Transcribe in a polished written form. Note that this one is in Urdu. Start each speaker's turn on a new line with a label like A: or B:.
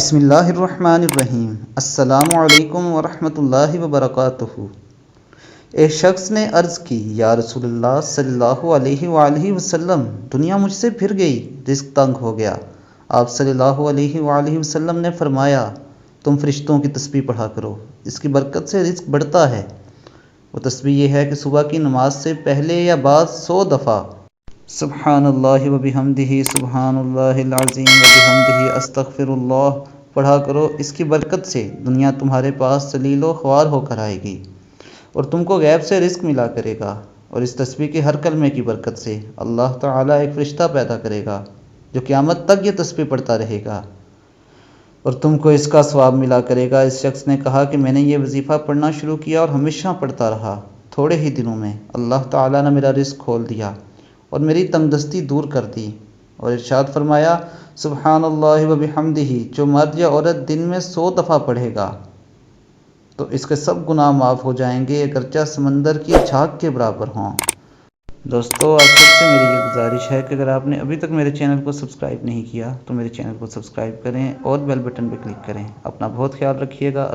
A: بسم اللہ الرحمن الرحیم۔ السلام علیکم ورحمۃ اللہ وبرکاتہ۔ ایک شخص نے عرض کی، یا رسول اللہ صلی اللہ علیہ وآلہ وسلم، دنیا مجھ سے پھر گئی، رزق تنگ ہو گیا۔ آپ صلی اللہ علیہ وآلہ وسلم نے فرمایا، تم فرشتوں کی تسبیح پڑھا کرو، اس کی برکت سے رزق بڑھتا ہے۔ وہ تسبیح یہ ہے کہ صبح کی نماز سے پہلے یا بعد 100 دفعہ سبحان اللہ وبحمدہ، سبحان اللہ العظیم وبحمدہ، استغفر اللہ پڑھا کرو۔ اس کی برکت سے دنیا تمہارے پاس ذلیل و خوار ہو کر آئے گی اور تم کو غیب سے رزق ملا کرے گا۔ اور اس تسبیح کے ہر کلمے کی برکت سے اللہ تعالیٰ ایک فرشتہ پیدا کرے گا جو قیامت تک یہ تسبیح پڑھتا رہے گا اور تم کو اس کا ثواب ملا کرے گا۔ اس شخص نے کہا کہ میں نے یہ وظیفہ پڑھنا شروع کیا اور ہمیشہ پڑھتا رہا۔ تھوڑے ہی دنوں میں اللہ تعالیٰ نے میرا رزق کھول دیا اور میری تنگ دستی دور کر دی۔ اور ارشاد فرمایا، سبحان اللہ وبحمدہ، جو مرد یا عورت دن میں 100 دفعہ پڑھے گا تو اس کے سب گناہ معاف ہو جائیں گے، اگرچہ سمندر کی جھاگ کے برابر ہوں۔ دوستو، آپ سب سے میری یہ گزارش ہے کہ اگر آپ نے ابھی تک میرے چینل کو سبسکرائب نہیں کیا تو میرے چینل کو سبسکرائب کریں اور بیل بٹن پہ کلک کریں۔ اپنا بہت خیال رکھیے گا۔